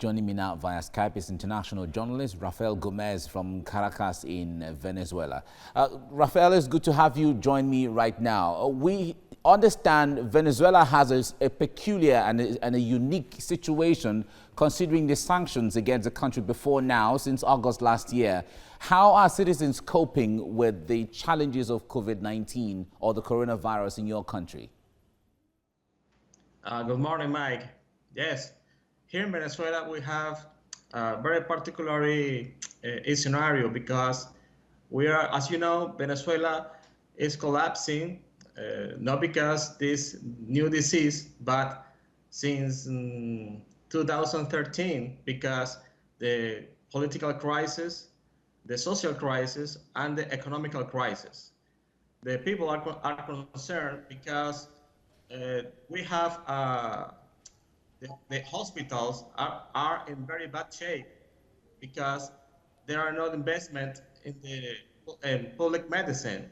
Joining me now via Skype is international journalist Rafael Gomez from Caracas in Venezuela. Rafael, it's good to have you join me right now. We understand Venezuela has a peculiar and a unique situation considering the sanctions against the country before now, since August last year. How are citizens coping with the challenges of COVID-19 or the coronavirus in your country? Good morning, Mike. Yes, here in Venezuela we have a very particularly scenario because we are, as you know, Venezuela is collapsing, not because this new disease, but since 2013, because the political crisis, the social crisis, and the economical crisis. The people are concerned because we have the hospitals are in very bad shape because there are no investment in public medicine.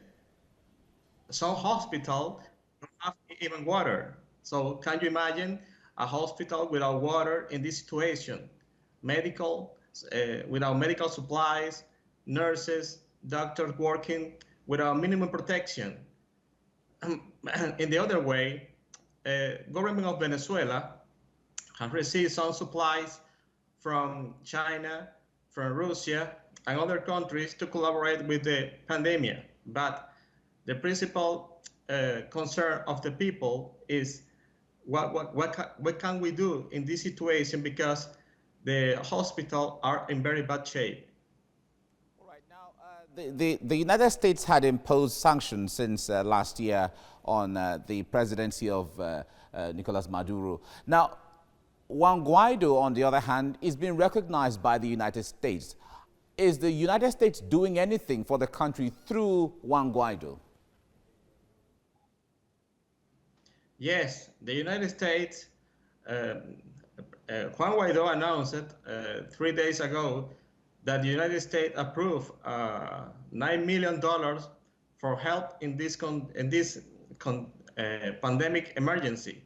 Some hospitals don't have even water. So can you imagine a hospital without water in this situation? Medical, without medical supplies, nurses, doctors working without minimum protection. In the other way, government of Venezuela have received some supplies from China, from Russia, and other countries to collaborate with the pandemic. But the principal concern of the people is what can we do in this situation because the hospitals are in very bad shape. All right, now the United States had imposed sanctions since last year on the presidency of Nicolas Maduro. Now, Juan Guaido, on the other hand, is being recognized by the United States. Is the United States doing anything for the country through Juan Guaido? Yes, the United States, Juan Guaido announced 3 days ago that the United States approved $9 million for help in this pandemic emergency.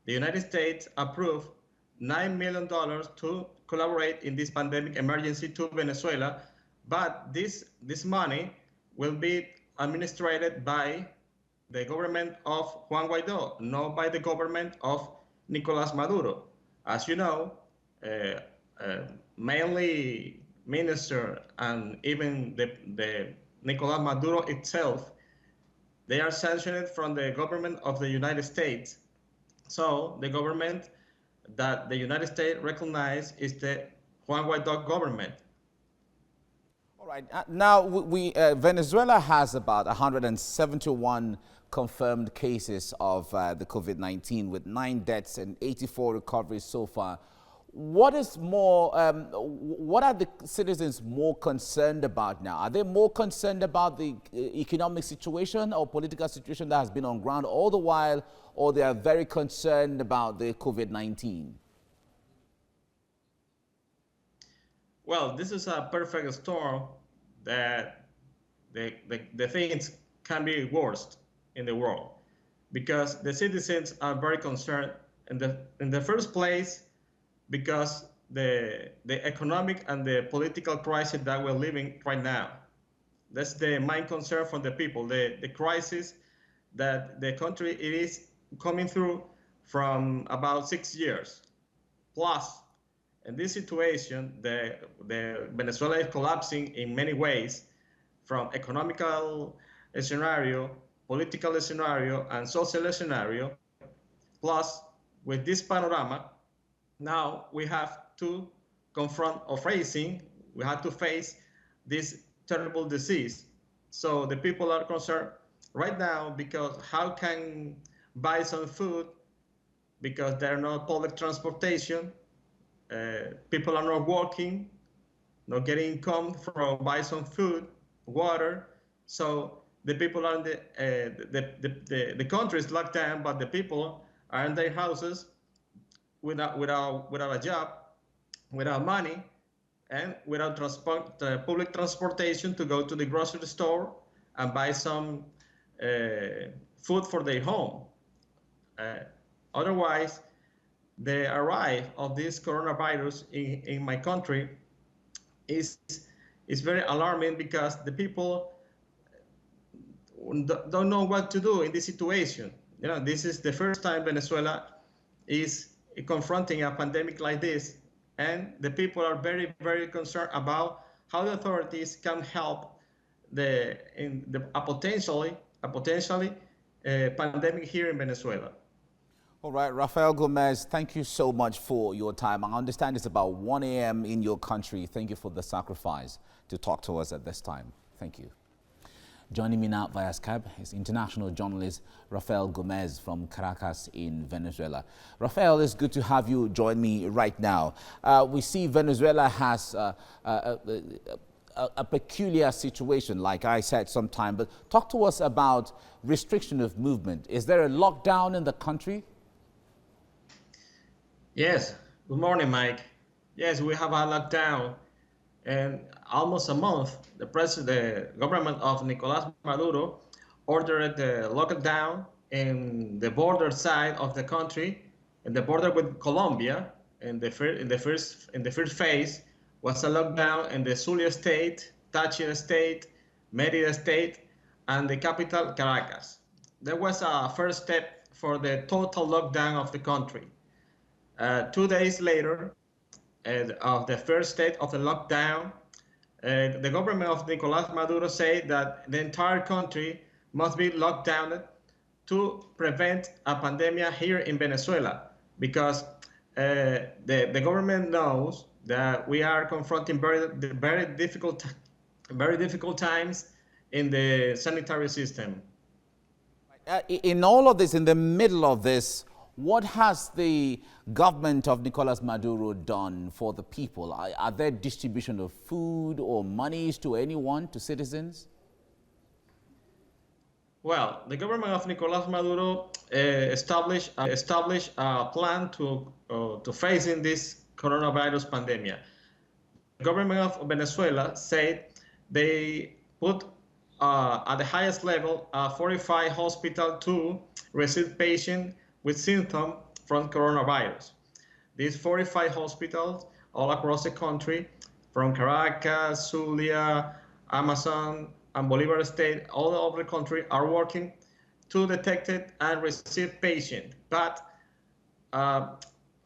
The United States approved $9 million to collaborate in this pandemic emergency to Venezuela, but this money will be administered by the government of Juan Guaido, not by the government of Nicolas Maduro. As you know, mainly minister and even the Nicolas Maduro itself, they are sanctioned from the government of the United States. So the government that the United States recognized is the Juan Guaido government. All right. Now, Venezuela has about 171 confirmed cases of the COVID-19 with 9 deaths and 84 recoveries so far. What is more, what are the citizens more concerned about now? Are they more concerned about the economic situation or political situation that has been on ground all the while, or they are very concerned about the COVID-19? Well, this is a perfect storm that the things can be worst in the world because the citizens are very concerned in the first place because the economic and the political crisis that we're living right now. That's the main concern for the people, the crisis that the country it is coming through from about 6 years. Plus, in this situation, the Venezuela is collapsing in many ways from economical scenario, political scenario, and social scenario. Plus, with this panorama, now we have to confront or we have to face this terrible disease. So the people are concerned right now because how can buy some food because there are no public transportation, people are not working, not getting income from buy some food, water. So the people are in the country is locked down, but the people are in their houses without a job, without money, and without public transportation to go to the grocery store and buy some food for their home. Otherwise, the arrival of this coronavirus in my country is is very alarming because the people don't know what to do in this situation. You know, this is the first time Venezuela is confronting a pandemic like this, and the people are very, very concerned about how the authorities can help a potentially pandemic here in Venezuela. All right, Rafael Gomez, thank you so much for your time. I understand it's about 1 a.m. in your country. Thank you for the sacrifice to talk to us at this time. Thank you. Joining me now via Skype is international journalist Rafael Gomez from Caracas in Venezuela. Rafael, it's good to have you join me right now. We see Venezuela has a peculiar situation, like I said sometime, but talk to us about restriction of movement. Is there a lockdown in the country? Yes, good morning, Mike. Yes, we have a lockdown, and almost a month, the government of Nicolas Maduro ordered the lockdown in the border side of the country, in the border with Colombia. In the first phase was a lockdown in the Zulia state, Táchira state, Mérida state, and the capital Caracas. There was a first step for the total lockdown of the country. 2 days later, of the first state of the lockdown, the government of Nicolas Maduro said that the entire country must be locked down to prevent a pandemic here in Venezuela, because the government knows that we are confronting very difficult times in the sanitary system. In all of this, in the middle of this, what has the government of Nicolas Maduro done for the people? Are there distribution of food or monies to anyone, to citizens? Well, the government of Nicolas Maduro established a plan to facing this coronavirus pandemic. The government of Venezuela said they put at the highest level a 45 hospital to receive patients with symptoms from coronavirus. These 45 hospitals all across the country, from Caracas, Zulia, Amazon, and Bolivar State, all over the country, are working to detect it and receive patients. But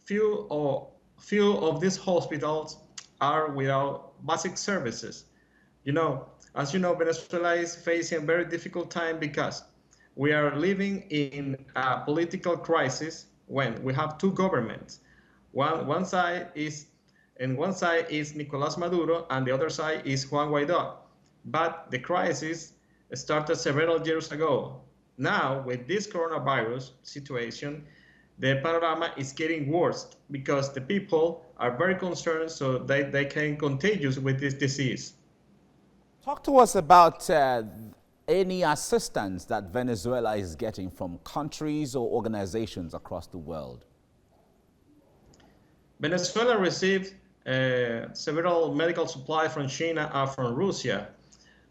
few of these hospitals are without basic services. As you know, Venezuela is facing a very difficult time because we are living in a political crisis when we have two governments. One side is Nicolas Maduro, and the other side is Juan Guaido. But the crisis started several years ago. Now, with this coronavirus situation, the panorama is getting worse because the people are very concerned, so they can contagious with this disease. Talk to us about any assistance that Venezuela is getting from countries or organizations across the world. Venezuela received several medical supplies from China and from Russia.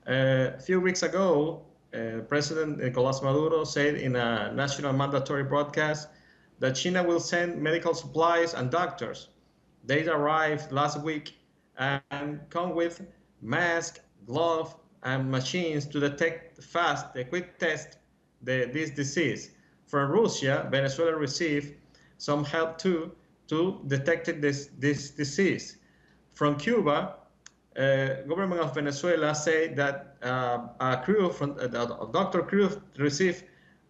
A few weeks ago, President Nicolas Maduro said in a national mandatory broadcast that China will send medical supplies and doctors. They arrived last week and come with masks, gloves, and machines to detect fast, the quick test this disease. From Russia, Venezuela received some help too to detect this disease. From Cuba, government of Venezuela said that a doctor crew received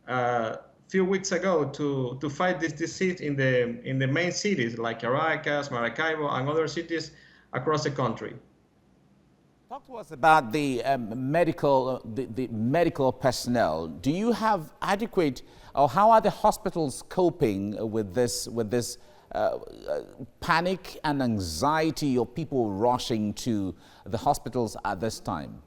a few weeks ago to fight this disease in the main cities like Caracas, Maracaibo, and other cities across the country. Talk to us about the medical personnel. Do you have adequate, or how are the hospitals coping with this panic and anxiety of people rushing to the hospitals at this time?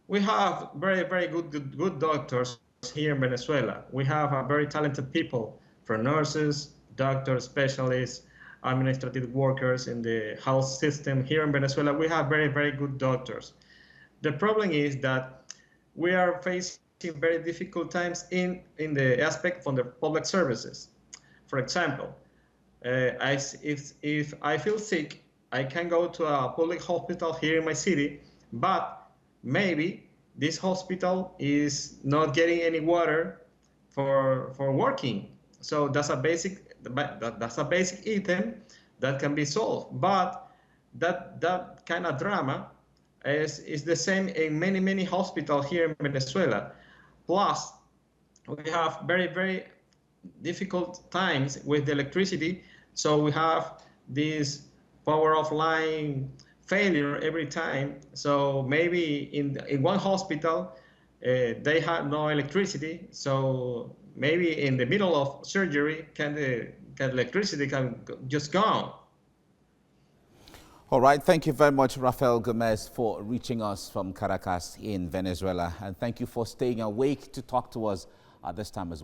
We have very good doctors here in Venezuela. We have very talented people, from nurses, doctors, specialists, administrative workers in the health system here in Venezuela. We have very good doctors. The problem is that we are facing very difficult times in the aspect from the public services. For example, if I feel sick, I can go to a public hospital here in my city, but maybe this hospital is not getting any water for working. So that's a basic item that can be solved. But that kind of drama is the same in many hospitals here in Venezuela. Plus, we have very difficult times with the electricity. So we have this power of line failure every time. So maybe in one hospital, they have no electricity. So maybe in the middle of surgery, can electricity can just gone. All right, thank you very much, Rafael Gomez, for reaching us from Caracas in Venezuela. And thank you for staying awake to talk to us at this time as well.